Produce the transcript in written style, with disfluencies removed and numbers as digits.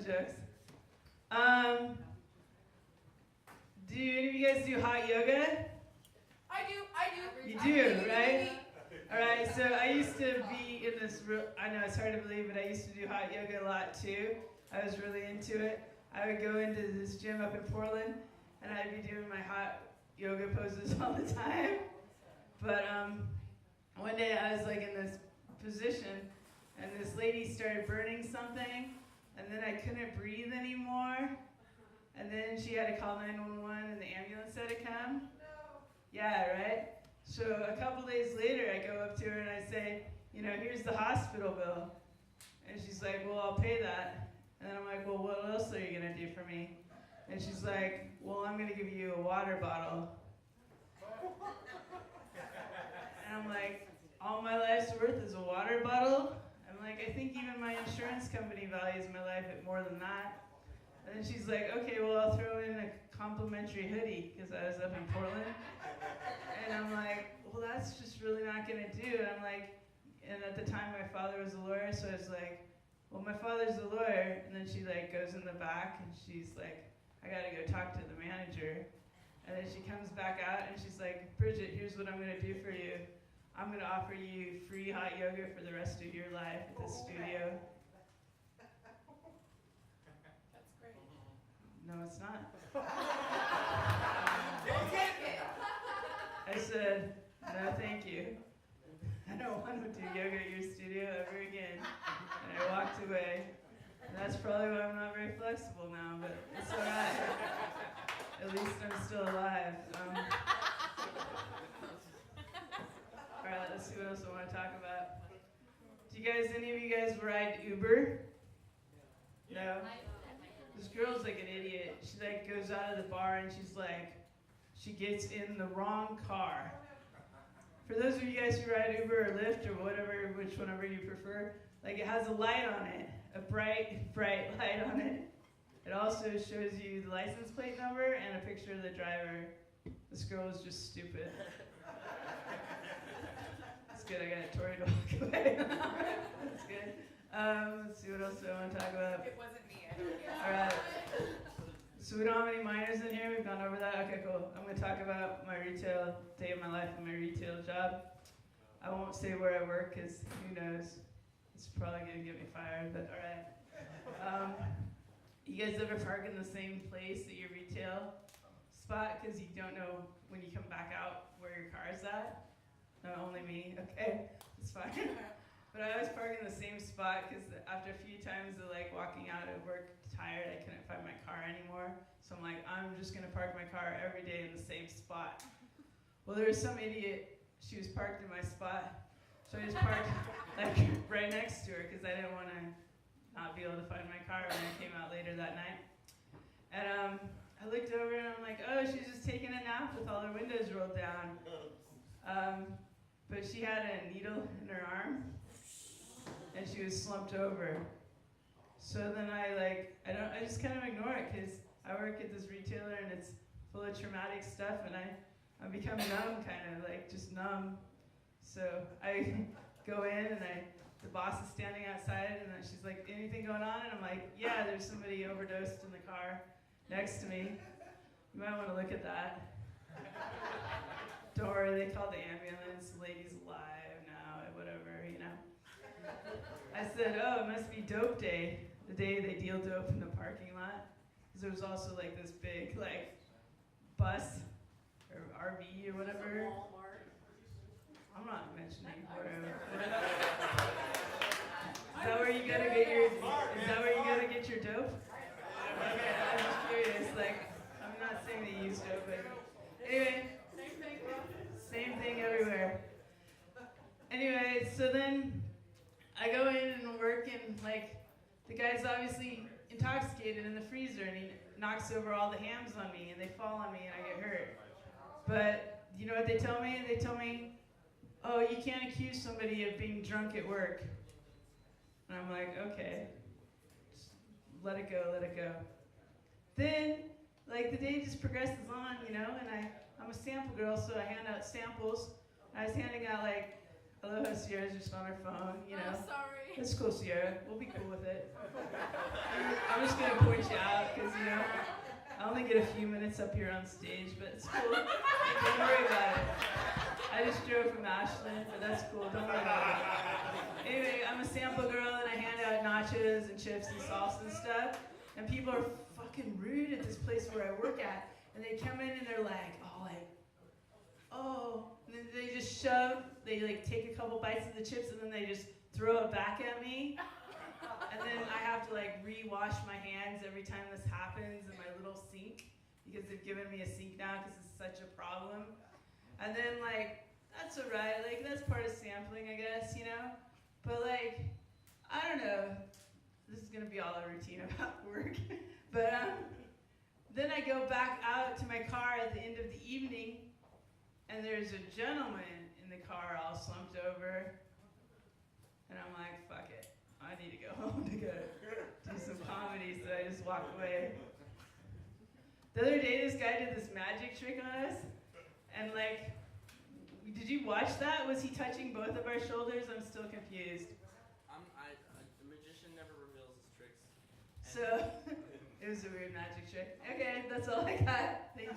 jokes. Do any of you guys do hot yoga? I do. You do, right? All right, so I used to be in this, I know it's hard to believe, but I used to do hot yoga a lot too. I was really into it. I would go into this gym up in Portland, and I'd be doing my hot yoga poses all the time. But one day I was like in this position, and this lady started burning something, and then I couldn't breathe anymore, and then she had to call 911, and the ambulance had to come. No. Yeah, right? So a couple days later, I go up to her and I say, you know, here's the hospital bill. And she's like, well, I'll pay that. And then I'm like, well, what else are you going to do for me? And she's like, well, I'm going to give you a water bottle. And I'm like, all my life's worth is a water bottle? I'm like, I think even my insurance company values my life at more than that. And then she's like, okay, well, I'll throw in a complimentary hoodie, because I was up in Portland. And I'm like, well, that's just really not going to do. And I'm like, and at the time my father was a lawyer, so I was like, well, my father's a lawyer. And then she like goes in the back and she's like, I got to go talk to the manager. And then she comes back out and she's like, Bridget, here's what I'm going to do for you. I'm going to offer you free hot yoga for the rest of your life at this studio. That's great. No, it's not. We'll take it. I said, no, thank you. I don't want to do yoga at your studio ever again. And I walked away. And that's probably why I'm not very flexible now, but it's all right. At least I'm still alive. All right, let's see what else I want to talk about. Do you guys, any of you guys ride Uber? No? This girl's like an idiot. She like goes out of the bar and she's like, she gets in the wrong car. For those of you guys who ride Uber or Lyft or whatever, whenever you prefer, like it has a light on it, a bright light on it. It also shows you the license plate number and a picture of the driver. This girl is just stupid. That's good, I got it Tori to walk away. That's good. Let's see what else do I want to talk about. It wasn't me. I don't get it. All right. So we don't have any minors in here. We've gone over that. Okay, cool. I'm going to talk about my retail day of my life and my retail job. I won't say where I work because who knows. It's probably going to get me fired, but all right. You guys ever park in the same place at your retail spot because you don't know when you come back out where your car's at? No, only me. Okay, it's fine. But I always park in the same spot because after a few times of like walking out of work tired, I couldn't find my car anymore. So I'm like, I'm just gonna park my car every day in the same spot. Well, there was some idiot, she was parked in my spot. So I just parked like right next to her because I didn't want to not be able to find my car when I came out later that night. And I looked over and I'm like, oh, she's just taking a nap with all her windows rolled down. But she had a needle in her arm. And she was slumped over. So then I just kind of ignore it because I work at this retailer and it's full of traumatic stuff and I become numb, kind of like just numb. So I go in and the boss is standing outside and then she's like, anything going on? And I'm like, yeah, there's somebody overdosed in the car next to me. You might want to look at that. Don't worry, they called the ambulance. The lady's alive now, whatever, you know. I said, oh, it must be dope day, the day they deal dope in the parking lot. Because there was also like this big like bus or RV or whatever. I'm not mentioning whatever. Is that where you gotta get your dope? Okay, I'm just curious. Like, I'm not saying they use dope, but anyway, same thing everywhere. Anyway, so then I go in and work and like the guy's obviously intoxicated in the freezer and he knocks over all the hams on me and they fall on me and I get hurt. But you know what they tell me? They tell me, oh, you can't accuse somebody of being drunk at work. And I'm like, okay, just let it go. Then, like, the day just progresses on, you know, and I'm a sample girl, so I hand out samples. I was handing out, like, Aloha Sierra's just on her phone, you know. Oh, sorry. It's cool, Sierra. We'll be cool with it. I'm just only get a few minutes up here on stage, but it's cool. Don't worry about it. I just drove from Ashland, but that's cool. Don't worry about it. Anyway, I'm a sample girl, and I hand out nachos and chips and salsa and stuff. And people are fucking rude at this place where I work at. And they come in and they're like, oh. And then they just shove, they like take a couple bites of the chips and then they just throw it back at me. And then I have to like re-wash my hands every time this happens in my little sink because they've given me a sink now because it's such a problem. And then like, that's alright, like that's part of sampling, I guess, you know? But like, I don't know, this is gonna be all a routine about work. But then I go back out to my car at the end of the evening and there's a gentleman in the car all slumped over. And I'm like, fuck it. I need to go home to go do some comedy, so I just walked away. The other day, this guy did this magic trick on us, and like, did you watch that? Was he touching both of our shoulders? I'm still confused. The magician never reveals his tricks. So, it was a weird magic trick. Okay, that's all I got. Thank